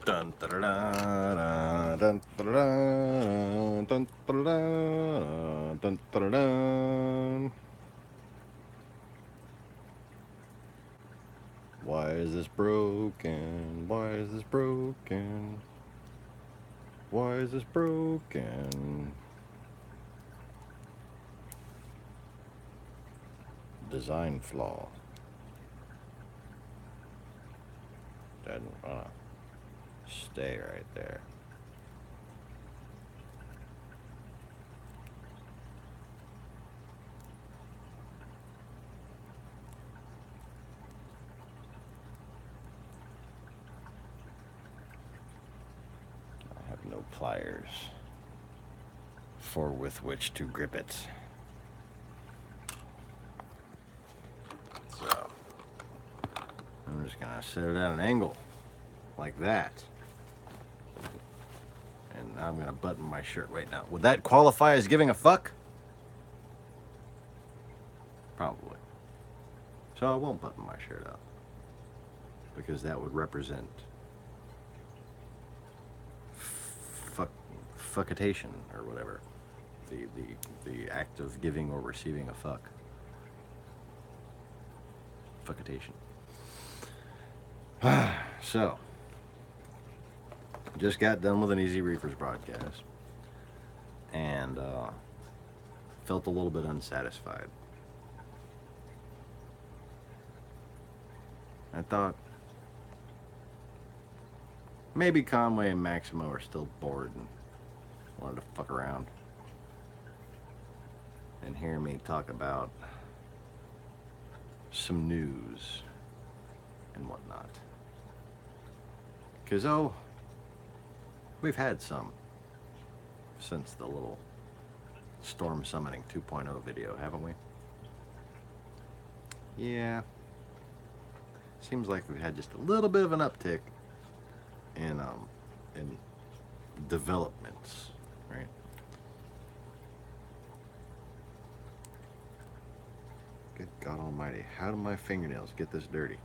Dun, da-da-da, dun, da-da-da, dun, da-da-da, dun, da-da-da. Why is this broken? Why is this broken? Why is this broken? Design flaw. Doesn't wanna stay right there. I have no pliers for with which to grip it. So I'm just gonna set it at an angle like that. And now I'm gonna button my shirt. Wait, now would that qualify as giving a fuck? Probably. So I won't button my shirt up because that would represent fuckitation or whatever. The act of giving or receiving a fuck. Fuckitation. So, just got done with an Easy Reefers broadcast and felt a little bit unsatisfied. I thought maybe Conway and Maximo are still bored and wanted to fuck around and hear me talk about some news and whatnot. Because, oh, we've had some since the little Storm Summoning 2.0 video, haven't we? Yeah. Seems like we've had just a little bit of an uptick in developments, right? Good God Almighty, how do my fingernails get this dirty?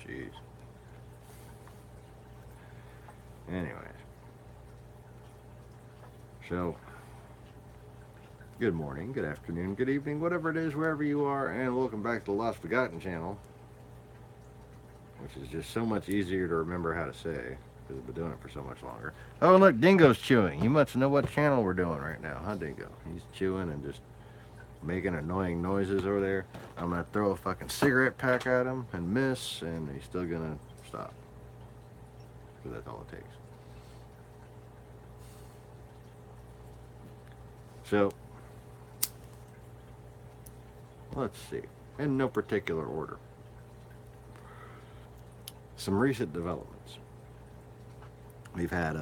Jeez. Anyways, so good morning, good afternoon, good evening, whatever it is, wherever you are, and welcome back to the Lost Forgotten channel, which is just so much easier to remember how to say because I've been doing it for so much longer. Oh, look, Dingo's chewing. You must know what channel we're doing right now, huh, Dingo? He's chewing and just making annoying noises over there. I'm gonna throw a fucking cigarette pack at him and miss, and he's still gonna stop. Because that's all it takes. So, let's see. In no particular order. Some recent developments. We've had,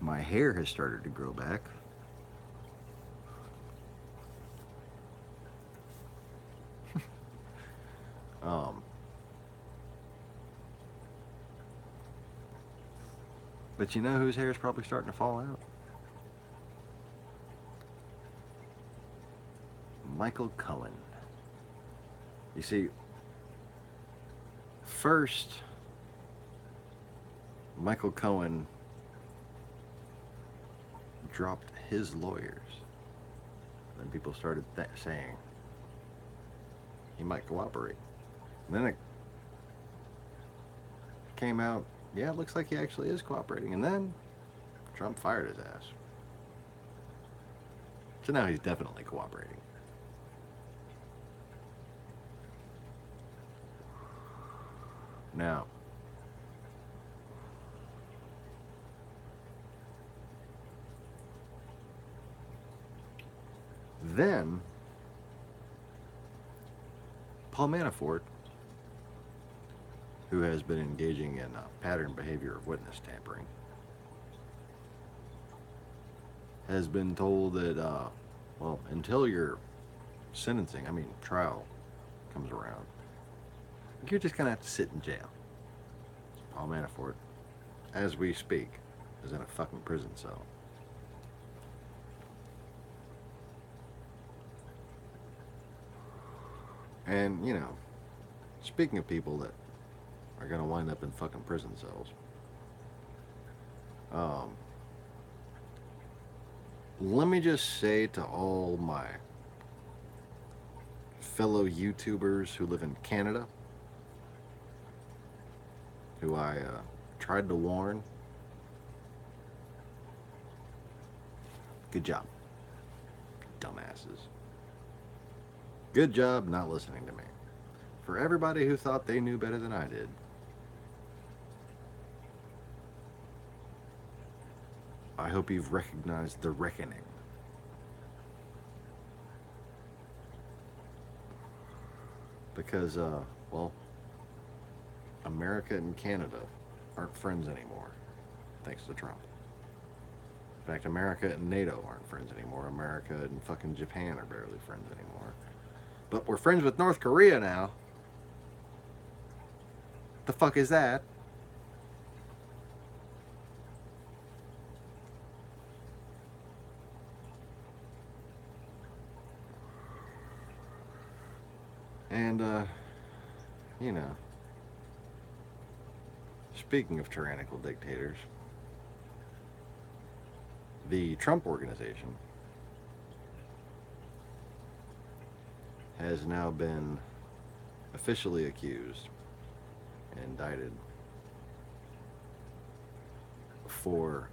my hair has started to grow back. But you know whose hair is probably starting to fall out? Michael Cohen. You see, first, Michael Cohen dropped his lawyers. Then people started saying he might cooperate. And then it came out, yeah, it looks like he actually is cooperating. And then Trump fired his ass. So now he's definitely cooperating. Now, then Paul Manafort, who has been engaging in pattern behavior of witness tampering, has been told that, well, until your sentencing, trial comes around, you're just going to have to sit in jail. So Paul Manafort, as we speak, is in a fucking prison cell. And, you know, speaking of people that are going to wind up in fucking prison cells. Let me just say to all my fellow YouTubers who live in Canada, who I tried to warn, good job, dumbasses. Good job not listening to me. For everybody who thought they knew better than I did, I hope you've recognized the reckoning. Because, well, America and Canada aren't friends anymore, thanks to Trump. In fact, America and NATO aren't friends anymore. America and fucking Japan are barely friends anymore. But we're friends with North Korea now. The fuck is that? And, you know, speaking of tyrannical dictators, the Trump Organization has now been officially accused and indicted for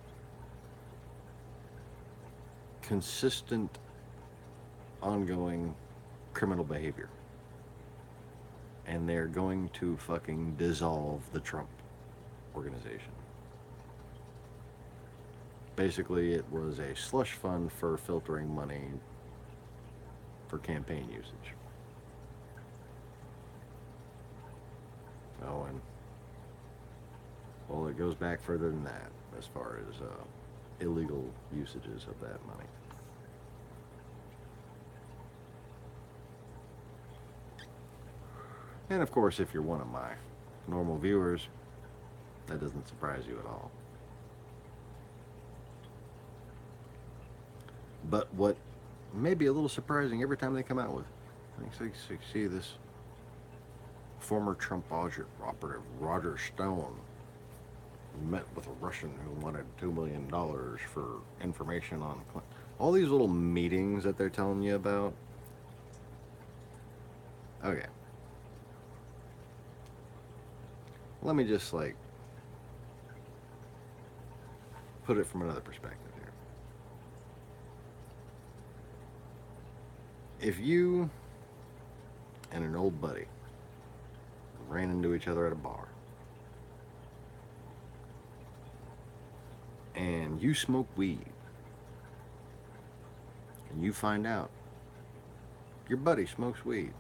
consistent, ongoing criminal behavior. And they're going to fucking dissolve the Trump Organization. Basically, it was a slush fund for filtering money for campaign usage. Oh, and, well, it goes back further than that as far as illegal usages of that money. And of course, if you're one of my normal viewers, that doesn't surprise you at all. But what may be a little surprising every time they come out with, I see this former Trump operative, Roger Stone, met with a Russian who wanted $2 million for information on Clinton. All these little meetings that they're telling you about. Okay. Let me just, like, put it from another perspective here. If you and an old buddy ran into each other at a bar and you smoke weed and you find out your buddy smokes weed,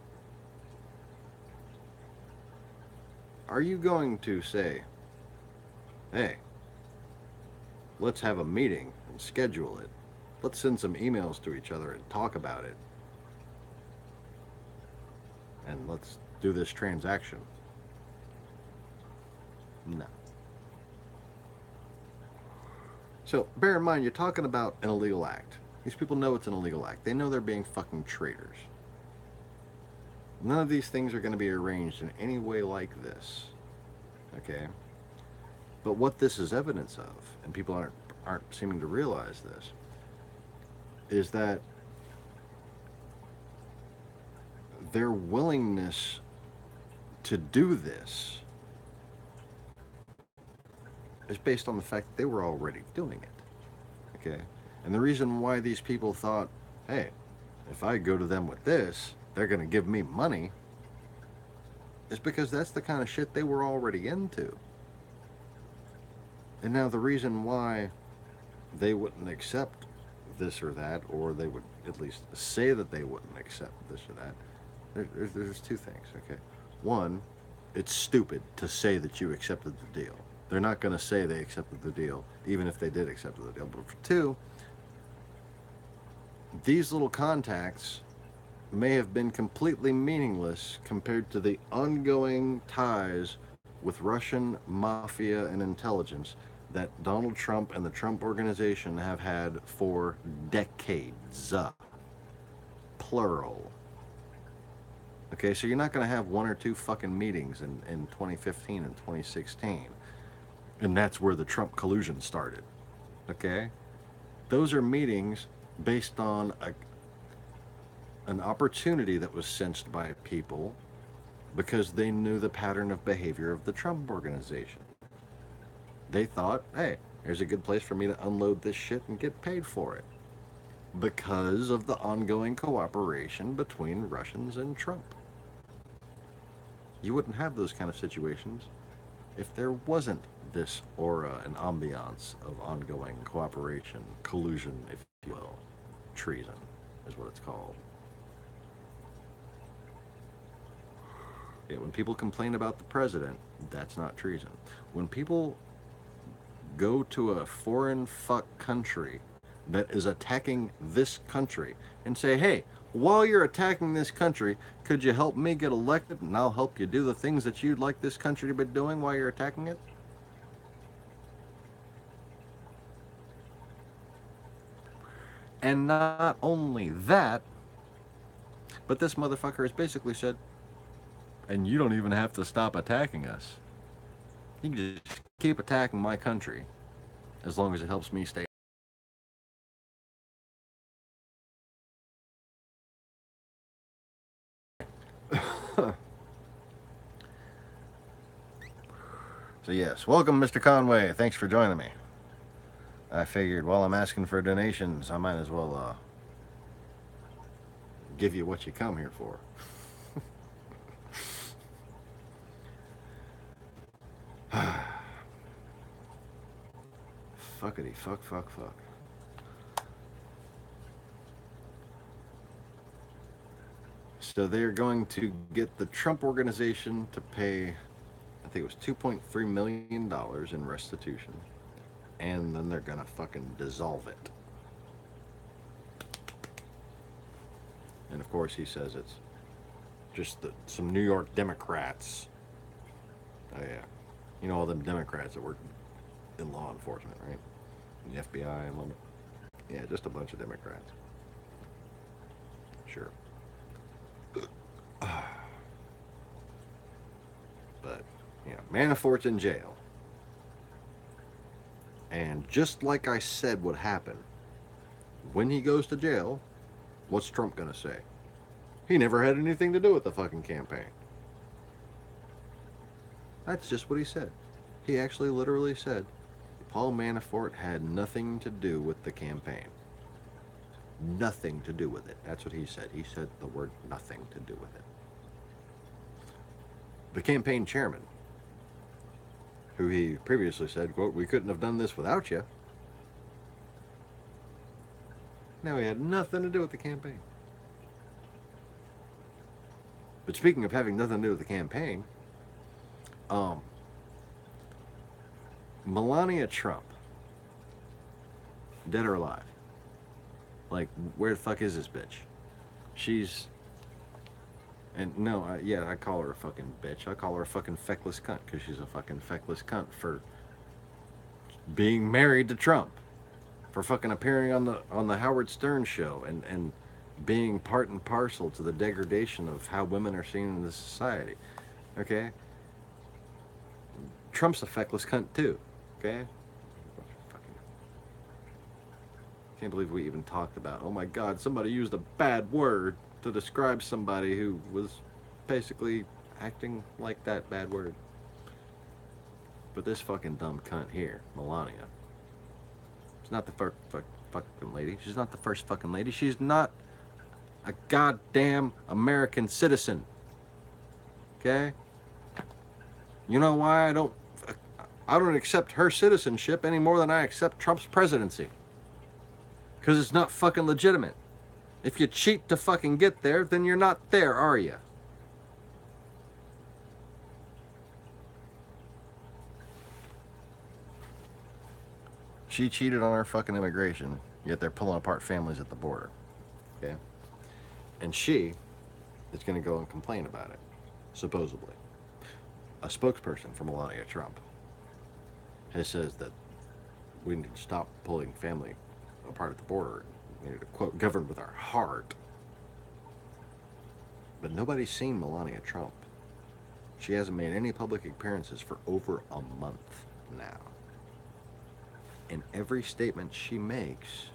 are you going to say, hey, let's have a meeting and schedule it. Let's send some emails to each other and talk about it. And let's do this transaction. No. So bear in mind, you're talking about an illegal act. These people know it's an illegal act. They know they're being fucking traitors. None of these things are going to be arranged in any way like this. Okay? But what this is evidence of, and people aren't seeming to realize this, is that their willingness to do this is based on the fact that they were already doing it. Okay? And the reason why these people thought, hey, if I go to them with this, they're going to give me money, is because that's the kind of shit they were already into. And now the reason why they wouldn't accept this or that, or they would at least say that they wouldn't accept this or that, there's two things, okay? One, it's stupid to say that you accepted the deal. They're not going to say they accepted the deal, even if they did accept the deal. But for two, these little contacts may have been completely meaningless compared to the ongoing ties with Russian mafia and intelligence that Donald Trump and the Trump Organization have had for decades. Plural. Okay, so you're not going to have one or two fucking meetings in 2015 and 2016. And that's where the Trump collusion started. Okay? Those are meetings based on an opportunity that was sensed by people because they knew the pattern of behavior of the Trump organization. They thought, hey, here's a good place for me to unload this shit and get paid for it because of the ongoing cooperation between Russians and Trump. You wouldn't have those kind of situations if there wasn't this aura and ambiance of ongoing cooperation, collusion, if you will. Treason is what it's called. Yeah, when people complain about the president, that's not treason. When people go to a foreign fuck country that is attacking this country and say, hey, while you're attacking this country, could you help me get elected and I'll help you do the things that you'd like this country to be doing while you're attacking it? And not only that, but this motherfucker has basically said, and you don't even have to stop attacking us. You can just keep attacking my country as long as it helps me stay. So yes, welcome Mr. Conway. Thanks for joining me. I figured while I'm asking for donations, I might as well give you what you come here for. Fuckity fuck fuck fuck. So they're going to get the Trump organization to pay, I think it was $2.3 million in restitution. And then they're going to fucking dissolve it. And of course he says it's just some New York Democrats. Oh yeah. You know all them Democrats that work in law enforcement, right? The FBI and all that. Yeah, just a bunch of Democrats. Sure. But, yeah, Manafort's in jail. And just like I said would happen, when he goes to jail, what's Trump going to say? He never had anything to do with the fucking campaign. That's just what he said. He actually literally said Paul Manafort had nothing to do with the campaign. Nothing to do with it. That's what he said. He said the word nothing to do with it. The campaign chairman, who he previously said, quote, we couldn't have done this without you. Now he had nothing to do with the campaign. But speaking of having nothing to do with the campaign, Melania Trump, dead or alive? Like, where the fuck is this bitch? She's, and no, I call her a fucking bitch. I call her a fucking feckless cunt because she's a fucking feckless cunt for being married to Trump, for fucking appearing on the Howard Stern show and being part and parcel to the degradation of how women are seen in this society. Okay? Trump's a feckless cunt too. Okay? Can't believe we even talked about, oh my god, somebody used a bad word to describe somebody who was basically acting like that bad word. But this fucking dumb cunt here, Melania, she's not the first fucking lady. She's not the first fucking lady. She's not a goddamn American citizen. Okay? You know why I don't accept her citizenship any more than I accept Trump's presidency. Because it's not fucking legitimate. If you cheat to fucking get there, then you're not there, are you? She cheated on her fucking immigration, yet they're pulling apart families at the border. Okay? And she is going to go and complain about it, supposedly. A spokesperson for Melania Trump has says that we need to stop pulling family apart at the border. We need to, quote, govern with our heart. But nobody's seen Melania Trump. She hasn't made any public appearances for over a month now. And every statement she makes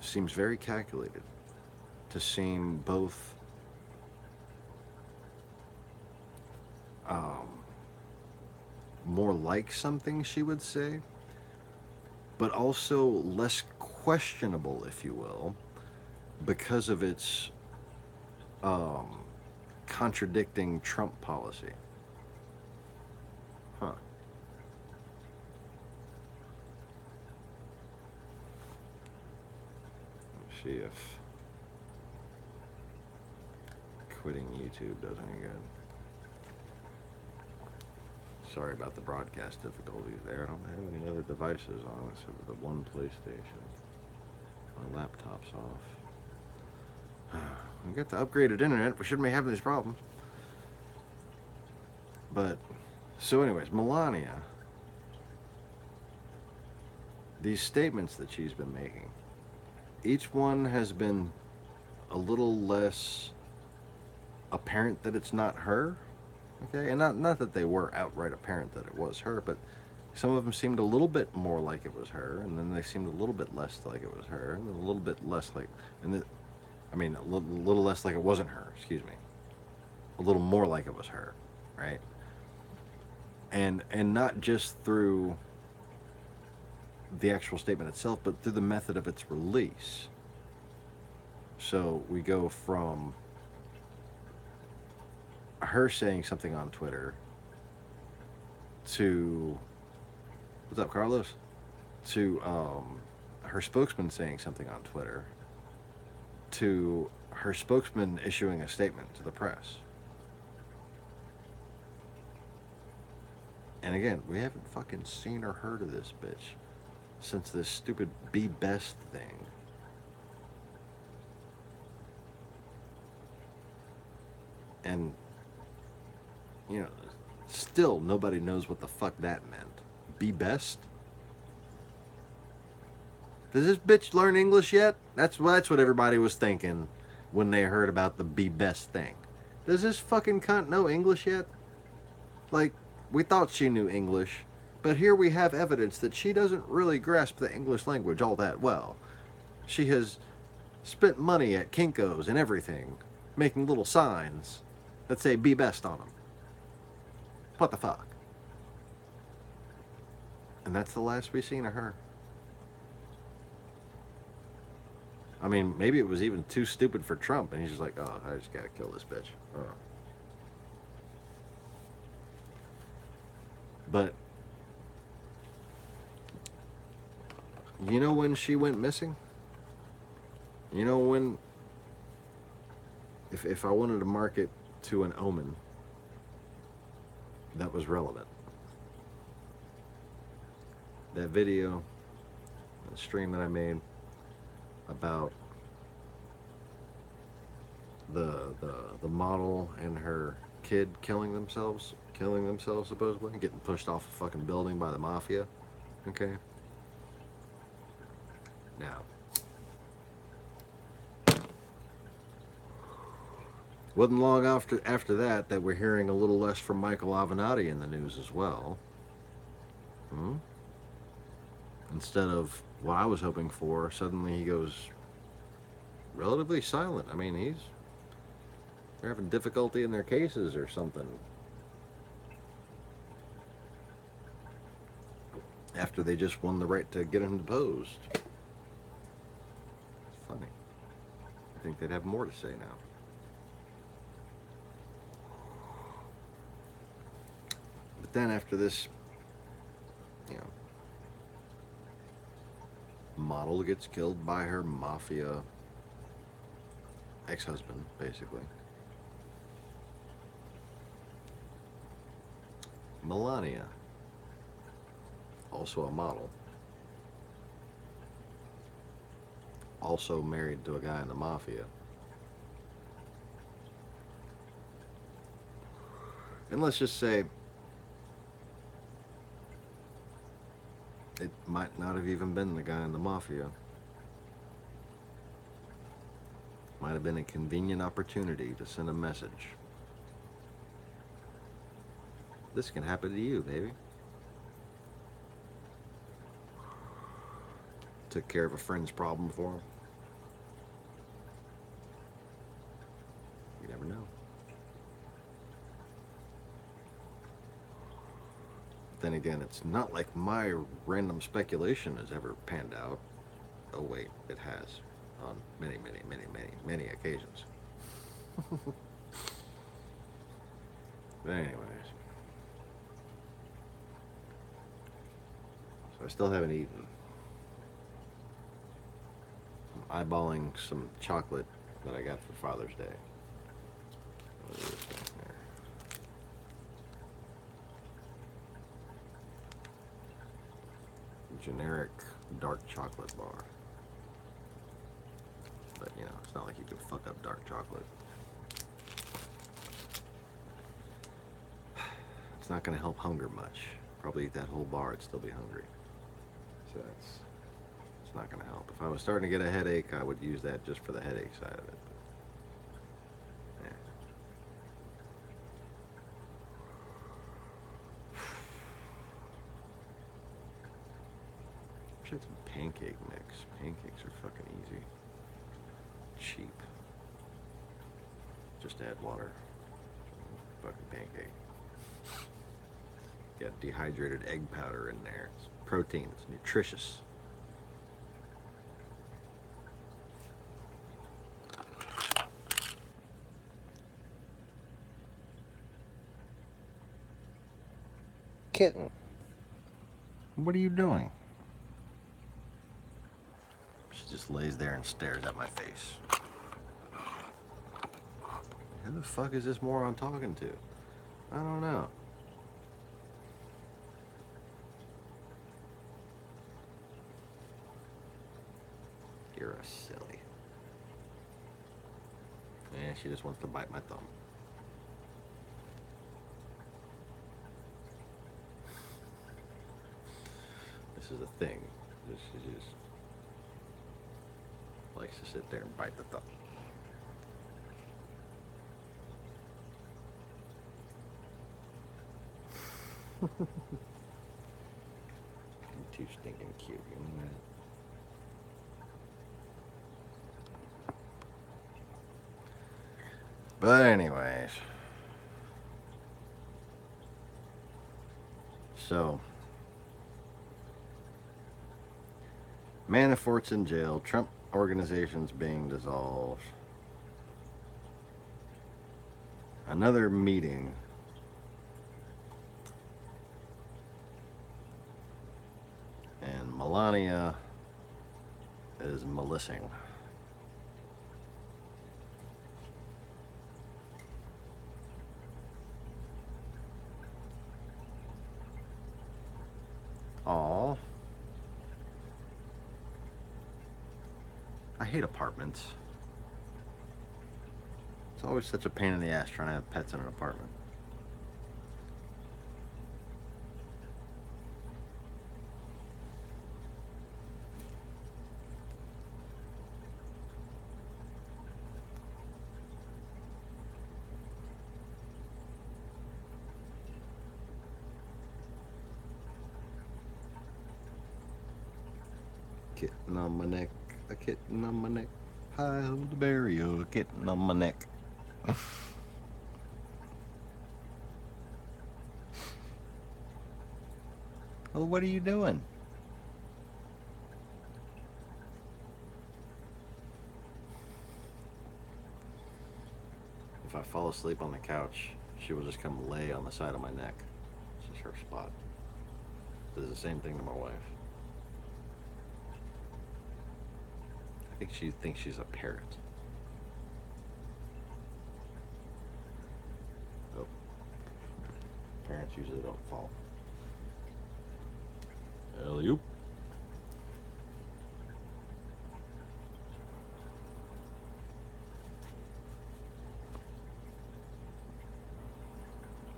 seems very calculated to seem both more like something she would say, but also less questionable, if you will, because of its contradicting Trump policy. Huh. Let's see if quitting YouTube does any good. Sorry about the broadcast difficulties there. I don't have any other devices on except for the one PlayStation. My laptop's off. We got the upgraded internet. We shouldn't be having these problems. But, so anyways, Melania, these statements that she's been making, each one has been a little less apparent that it's not her. Okay, and not that they were outright apparent that it was her, but some of them seemed a little bit more like it was her, and then they seemed a little bit less like it was her, and then a little bit less like, a little less like it wasn't her, excuse me. A little more like it was her, right? And not just through the actual statement itself, but through the method of its release. So we go from her saying something on Twitter to, what's up, Carlos? To her spokesman saying something on Twitter to her spokesman issuing a statement to the press. And again, we haven't fucking seen or heard of this bitch since this stupid Be Best thing. And you know, still nobody knows what the fuck that meant. Be best? Does this bitch learn English yet? That's what everybody was thinking when they heard about the Be Best thing. Does this fucking cunt know English yet? Like, we thought she knew English, but here we have evidence that she doesn't really grasp the English language all that well. She has spent money at Kinko's and everything, making little signs that say Be Best on them. What the fuck? And that's the last we've seen of her. I mean, maybe it was even too stupid for Trump, and he's just like, oh, I just gotta kill this bitch. Oh. But, you know when she went missing? You know when, if I wanted to mark it to an omen that was relevant, that video, the stream that I made about the model and her kid killing themselves supposedly, getting pushed off a fucking building by the mafia. Okay. Now, wasn't long after that we're hearing a little less from Michael Avenatti in the news as well. Instead of what I was hoping for, suddenly he goes relatively silent. I mean, they're having difficulty in their cases or something. After they just won the right to get him deposed. It's funny. I think they'd have more to say now. But then after this, model gets killed by her mafia ex-husband, basically. Melania, also a model, also married to a guy in the mafia. And let's just say it might not have even been the guy in the mafia. Might have been a convenient opportunity to send a message. This can happen to you, baby. Took care of a friend's problem for him. You never know. Then again, it's not like my random speculation has ever panned out. Oh wait, it has. On many, many, many, many, many occasions. But anyways. So I still haven't eaten. I'm eyeballing some chocolate that I got for Father's Day. What is this thing here? Generic dark chocolate bar. But you know, it's not like you can fuck up dark chocolate. It's not going to help hunger much. Probably eat that whole bar, I'd still be hungry. So it's not going to help. If I was starting to get a headache, I would use that just for the headache side of it. But, yeah. I should have some pancake mix. Pancakes are fucking easy. Cheap. Just add water. Fucking pancake. Got dehydrated egg powder in there. It's protein. It's nutritious. Kitten. What are you doing? She just lays there and stares at my face. Who the fuck is this moron talking to? I don't know. You're a silly. Yeah, she just wants to bite my thumb. This is a thing. She just likes to sit there and bite the thumb. You're too stinking cute, you know that? But anyways, so Manafort's in jail, Trump organization's being dissolved, another meeting, and Melania is melissing. Aw. I hate apartments. It's always such a pain in the ass trying to have pets in an apartment. Kitten on my neck, a kitten on my neck. Hi ho the berry, a kitten on my neck. Well, what are you doing? If I fall asleep on the couch, she will just come lay on the side of my neck. This is her spot. Does the same thing to my wife. I think she thinks she's a parrot. Oh. Parrots usually don't fall. Alley-oop.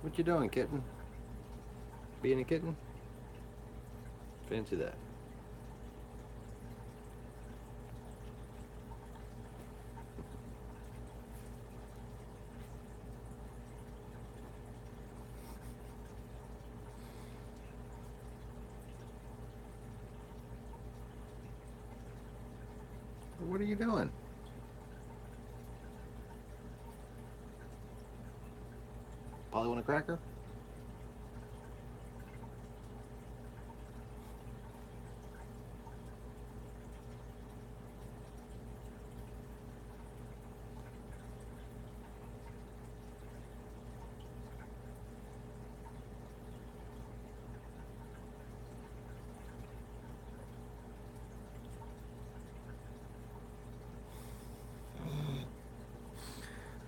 What you doing, kitten? Being a kitten? Fancy that. What are you doing? Polly want a cracker?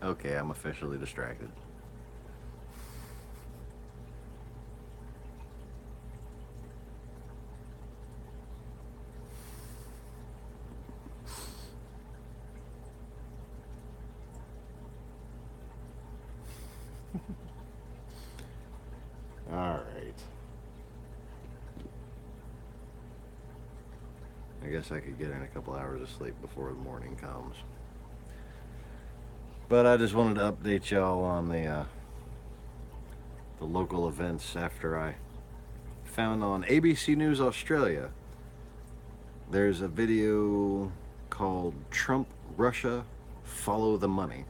Okay, I'm officially distracted. All right. I guess I could get in a couple hours of sleep before the morning comes. But I just wanted to update y'all on the local events after I found on ABC News Australia. There's a video called Trump, Russia, Follow the Money.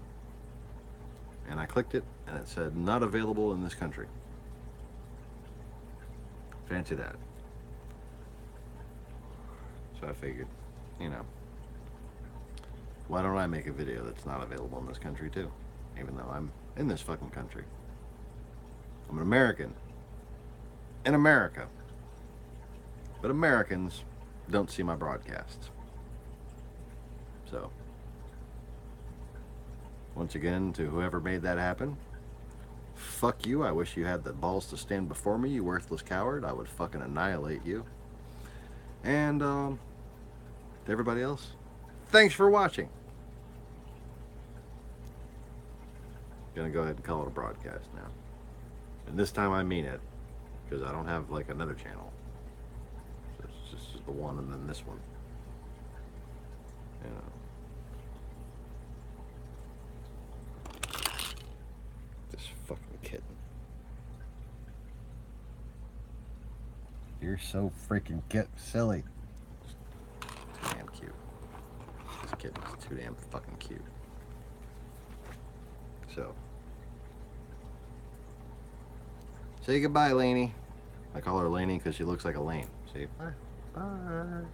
And I clicked it and it said not available in this country. Fancy that. So I figured, you know, why don't I make a video that's not available in this country too? Even though I'm in this fucking country. I'm an American. In America. But Americans don't see my broadcasts. So, once again, to whoever made that happen, fuck you. I wish you had the balls to stand before me, you worthless coward. I would fucking annihilate you. And, to everybody else, thanks for watching. Gonna go ahead and call it a broadcast now. And this time I mean it, because I don't have like another channel. So it's just the one and then this one. You know. This fucking kitten. You're so freaking silly. Too damn cute. This kitten's too damn fucking cute. So, say goodbye, Lainey. I call her Lainey because she looks like a lane. See? Bye. Bye.